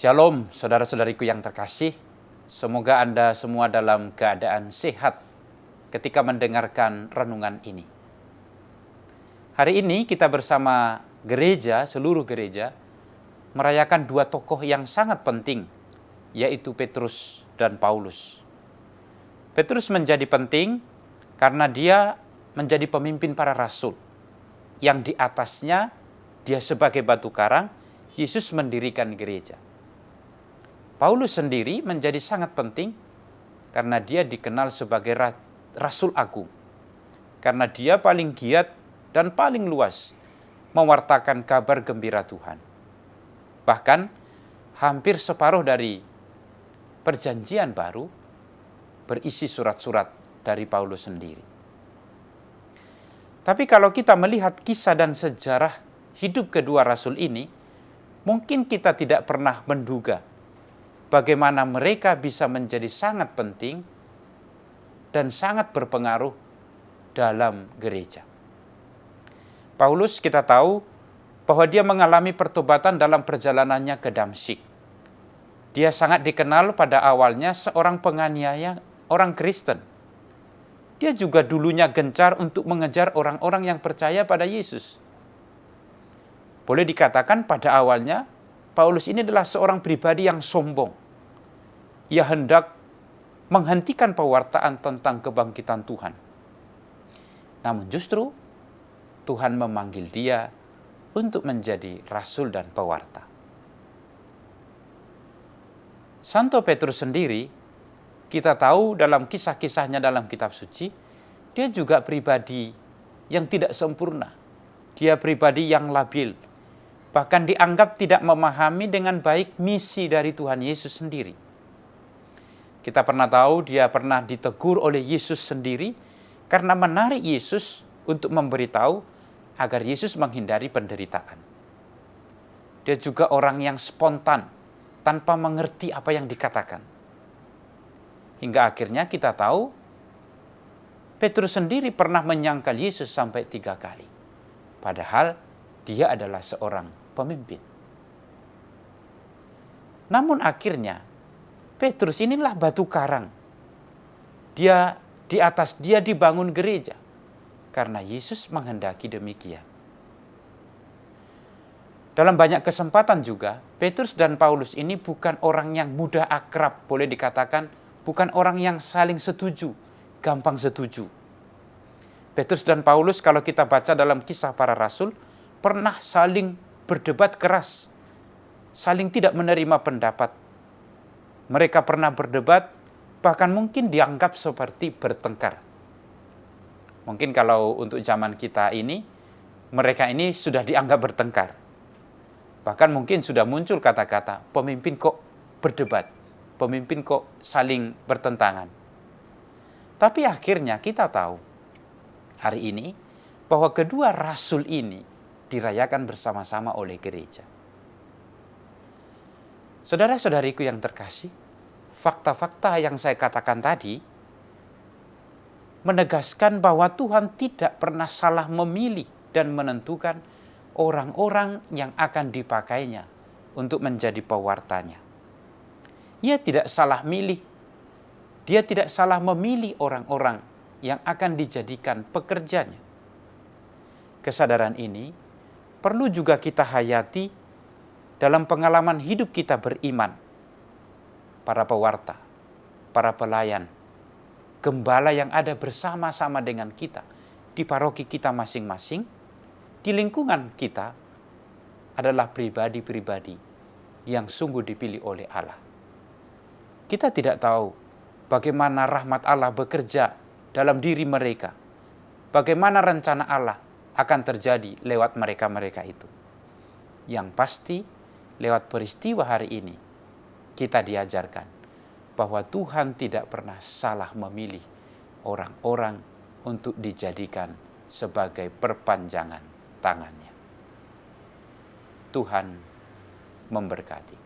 Shalom, saudara-saudariku yang terkasih. Semoga Anda semua dalam keadaan sehat ketika mendengarkan renungan ini. Hari ini kita bersama gereja, seluruh gereja, merayakan dua tokoh yang sangat penting, yaitu Petrus dan Paulus. Petrus menjadi penting karena dia menjadi pemimpin para rasul, yang di atasnya dia sebagai batu karang, Yesus mendirikan gereja. Paulus sendiri menjadi sangat penting karena dia dikenal sebagai Rasul Agung. Karena dia paling giat dan paling luas mewartakan kabar gembira Tuhan. Bahkan hampir separuh dari Perjanjian Baru berisi surat-surat dari Paulus sendiri. Tapi kalau kita melihat kisah dan sejarah hidup kedua rasul ini, mungkin kita tidak pernah menduga bagaimana mereka bisa menjadi sangat penting dan sangat berpengaruh dalam gereja. Paulus kita tahu bahwa dia mengalami pertobatan dalam perjalanannya ke Damsyik. Dia sangat dikenal pada awalnya seorang penganiaya orang Kristen. Dia juga dulunya gencar untuk mengejar orang-orang yang percaya pada Yesus. Boleh dikatakan pada awalnya Paulus ini adalah seorang pribadi yang sombong. Ia hendak menghentikan pewartaan tentang kebangkitan Tuhan. Namun justru Tuhan memanggil dia untuk menjadi rasul dan pewarta. Santo Petrus sendiri, kita tahu dalam kisah-kisahnya dalam kitab suci, dia juga pribadi yang tidak sempurna. Dia pribadi yang labil. Bahkan dianggap tidak memahami dengan baik misi dari Tuhan Yesus sendiri. Kita pernah tahu dia pernah ditegur oleh Yesus sendiri karena menarik Yesus untuk memberitahu agar Yesus menghindari penderitaan. Dia juga orang yang spontan tanpa mengerti apa yang dikatakan. Hingga akhirnya kita tahu Petrus sendiri pernah menyangkal Yesus sampai 3 kali. Padahal dia adalah seorang pemimpin. Namun akhirnya Petrus inilah batu karang. Di atas dia dibangun gereja karena Yesus menghendaki demikian. Dalam banyak kesempatan juga Petrus dan Paulus ini bukan orang yang mudah akrab, boleh dikatakan bukan orang yang saling setuju, gampang setuju. Petrus dan Paulus kalau kita baca dalam kisah para rasul pernah saling berdebat keras, saling tidak menerima pendapat. Mereka pernah berdebat, bahkan mungkin dianggap seperti bertengkar. Mungkin kalau untuk zaman kita ini, mereka ini sudah dianggap bertengkar. Bahkan mungkin sudah muncul kata-kata, pemimpin kok berdebat, pemimpin kok saling bertentangan. Tapi akhirnya kita tahu, hari ini, bahwa kedua rasul ini dirayakan bersama-sama oleh gereja. Saudara-saudariku yang terkasih, fakta-fakta yang saya katakan tadi menegaskan bahwa Tuhan tidak pernah salah memilih dan menentukan orang-orang yang akan dipakainya untuk menjadi pewartanya. Ia tidak salah milih, dia tidak salah memilih orang-orang yang akan dijadikan pekerjanya. Kesadaran ini perlu juga kita hayati dalam pengalaman hidup kita beriman. Para pewarta, para pelayan, gembala yang ada bersama-sama dengan kita di paroki kita masing-masing, di lingkungan kita adalah pribadi-pribadi yang sungguh dipilih oleh Allah. Kita tidak tahu bagaimana rahmat Allah bekerja dalam diri mereka, bagaimana rencana Allah akan terjadi lewat mereka-mereka itu. Yang pasti, lewat peristiwa hari ini, kita diajarkan bahwa Tuhan tidak pernah salah memilih orang-orang untuk dijadikan sebagai perpanjangan tangannya. Tuhan memberkati.